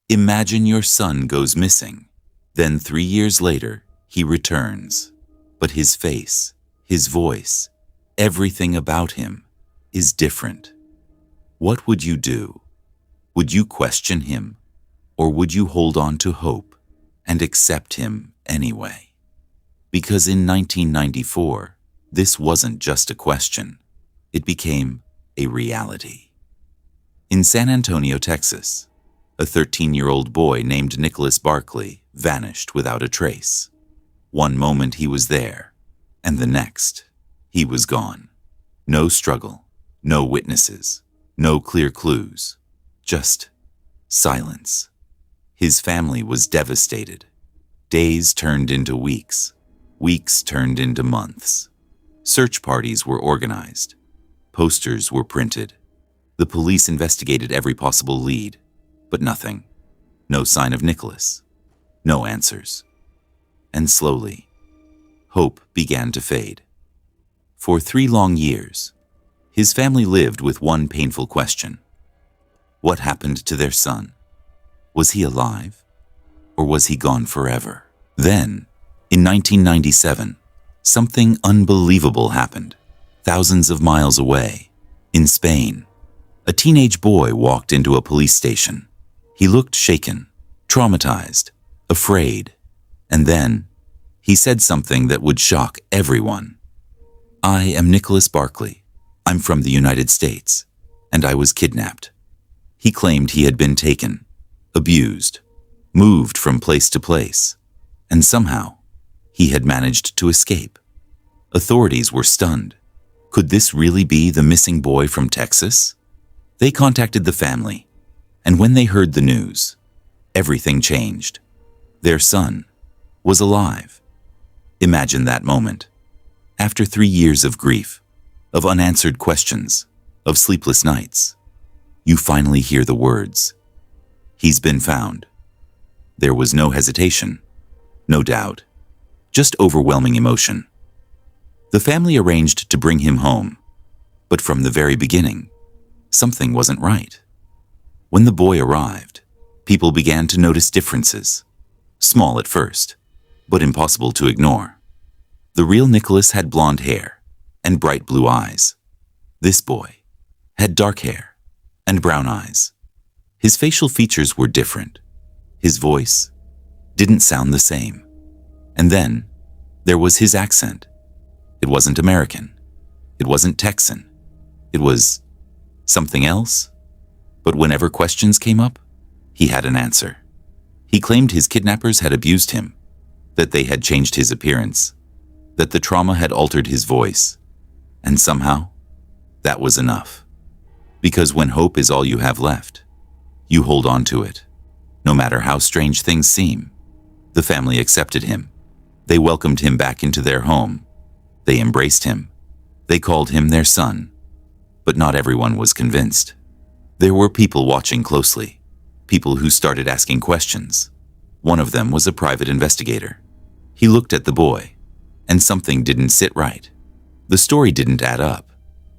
Imagine your son goes missing. Then 3 years later, he returns. But his face, his voice, everything about him is different. What would you do? Would you question him, or would you hold on to hope and accept him anyway? Because in 1994, this wasn't just a question. It became a reality. In San Antonio, Texas, a 13-year-old boy named Nicholas Barclay vanished without a trace. One moment he was there, and the next, he was gone. No struggle, no witnesses, no clear clues, just silence. His family was devastated. Days turned into weeks, weeks turned into months. Search parties were organized. Posters were printed. The police investigated every possible lead, but nothing. No sign of Nicholas. No answers. And slowly, hope began to fade. For 3 long years, his family lived with one painful question. What happened to their son? Was he alive, or was he gone forever? Then, in 1997, something unbelievable happened. Thousands of miles away, in Spain, a teenage boy walked into a police station. He looked shaken, traumatized, afraid, and then he said something that would shock everyone. I am Nicholas Barclay. I'm from the United States, and I was kidnapped. He claimed he had been taken, abused, moved from place to place, and somehow he had managed to escape. Authorities were stunned. Could this really be the missing boy from Texas? They contacted the family, and when they heard the news, everything changed. Their son was alive. Imagine that moment. After 3 years of grief, of unanswered questions, of sleepless nights, you finally hear the words, "He's been found." There was no hesitation, no doubt, just overwhelming emotion. The family arranged to bring him home, but from the very beginning, something wasn't right. When the boy arrived, people began to notice differences, small at first, but impossible to ignore. The real Nicholas had blonde hair and bright blue eyes. This boy had dark hair and brown eyes. His facial features were different. His voice didn't sound the same. And then there was his accent. It wasn't American. It wasn't Texan. It was something else. But whenever questions came up, he had an answer. He claimed his kidnappers had abused him, that they had changed his appearance, that the trauma had altered his voice, and somehow, that was enough. Because when hope is all you have left, you hold on to it, no matter how strange things seem. The family accepted him. They welcomed him back into their home. They embraced him. They called him their son. But not everyone was convinced. There were people watching closely, people who started asking questions. One of them was a private investigator. He looked at the boy, and something didn't sit right. The story didn't add up.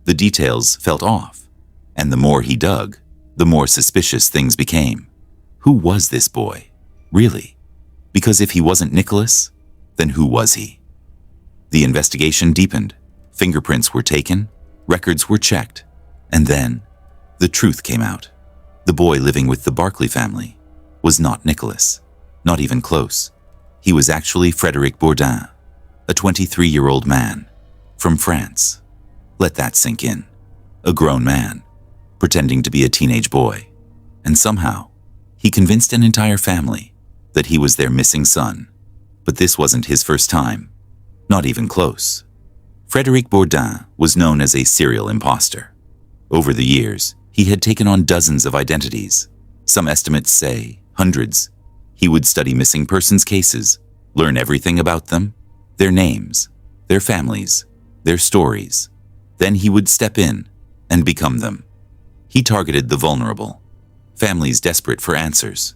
The details felt off. And the more he dug, the more suspicious things became. Who was this boy, really? Because if he wasn't Nicholas, then who was he? The investigation deepened. Fingerprints were taken, records were checked, and then the truth came out. The boy living with the Barclay family was not Nicholas, not even close. He was actually Frédéric Bourdin, a 23-year-old man from France. Let that sink in. A grown man, pretending to be a teenage boy. And somehow, he convinced an entire family that he was their missing son. But this wasn't his first time, not even close. Frédéric Bourdin was known as a serial impostor. Over the years, he had taken on dozens of identities. Some estimates say hundreds. He would study missing persons cases, learn everything about them, their names, their families, their stories. Then he would step in and become them. He targeted the vulnerable, families desperate for answers,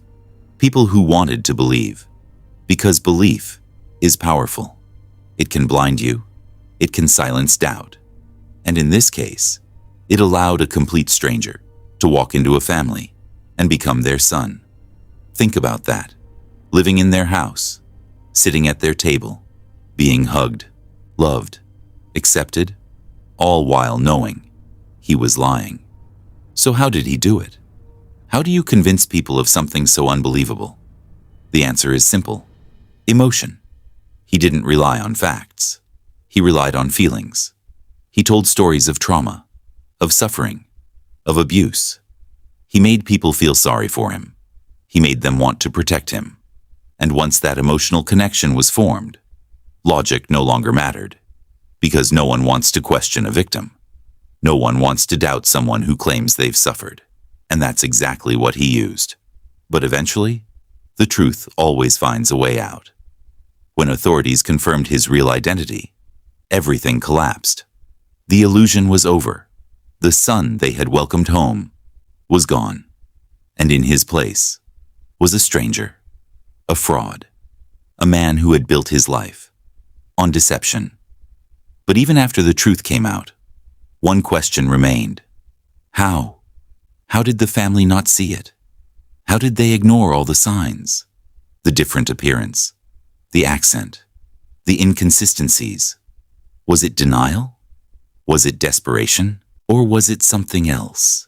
people who wanted to believe. Because belief is powerful. It can blind you. It can silence doubt. And in this case, it allowed a complete stranger to walk into a family and become their son. Think about that. Living in their house, sitting at their table, being hugged, loved, accepted, all while knowing he was lying. So how did he do it? How do you convince people of something so unbelievable? The answer is simple. Emotion. He didn't rely on facts. He relied on feelings. He told stories of trauma, of suffering, of abuse. He made people feel sorry for him. He made them want to protect him. And once that emotional connection was formed, logic no longer mattered, because no one wants to question a victim. No one wants to doubt someone who claims they've suffered. And that's exactly what he used. But eventually, the truth always finds a way out. When authorities confirmed his real identity, everything collapsed. The illusion was over. The son they had welcomed home was gone. And in his place was a stranger, a fraud, a man who had built his life on deception. But even after the truth came out, one question remained. How? How did the family not see it? How did they ignore all the signs? The different appearance, the accent, the inconsistencies. Was it denial? Was it desperation? Or was it something else?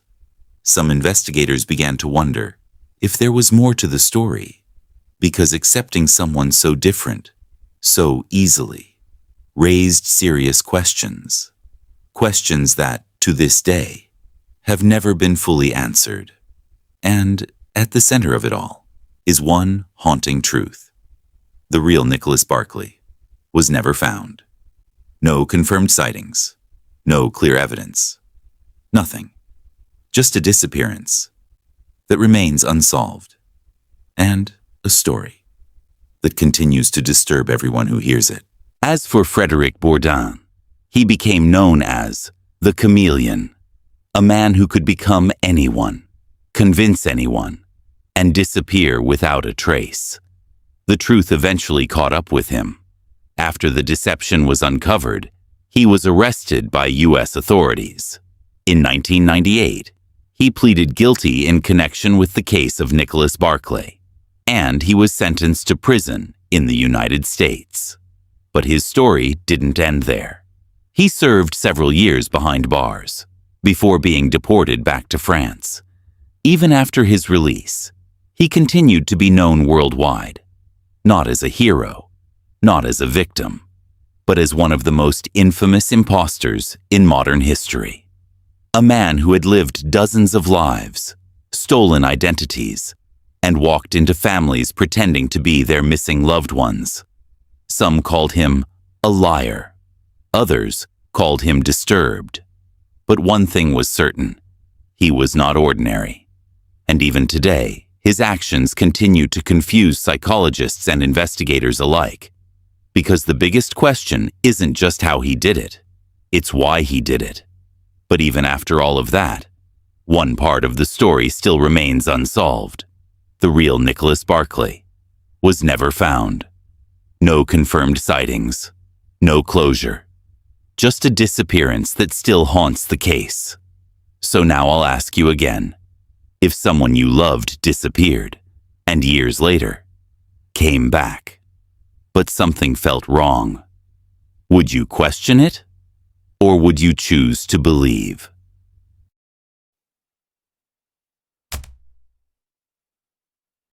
Some investigators began to wonder if there was more to the story, because accepting someone so different, so easily, raised serious questions. Questions that, to this day, have never been fully answered. And at the center of it all is one haunting truth. The real Nicholas Barclay was never found. No confirmed sightings, no clear evidence, nothing. Just a disappearance that remains unsolved, and a story that continues to disturb everyone who hears it. As for Frédéric Bourdin, he became known as the Chameleon, a man who could become anyone, convince anyone, and disappear without a trace. The truth eventually caught up with him. After the deception was uncovered, he was arrested by U.S. authorities. In 1998, he pleaded guilty in connection with the case of Nicholas Barclay, and he was sentenced to prison in the United States. But his story didn't end there. He served several years behind bars before being deported back to France. Even after his release, he continued to be known worldwide, not as a hero, not as a victim, but as one of the most infamous impostors in modern history. A man who had lived dozens of lives, stolen identities, and walked into families pretending to be their missing loved ones. Some called him a liar. Others called him disturbed. But one thing was certain: he was not ordinary. And even today, his actions continue to confuse psychologists and investigators alike. Because the biggest question isn't just how he did it, it's why he did it. But even after all of that, one part of the story still remains unsolved. The real Nicholas Barclay was never found. No confirmed sightings, no closure, just a disappearance that still haunts the case. So now I'll ask you again, if someone you loved disappeared, and years later, came back, but something felt wrong, would you question it? Or would you choose to believe?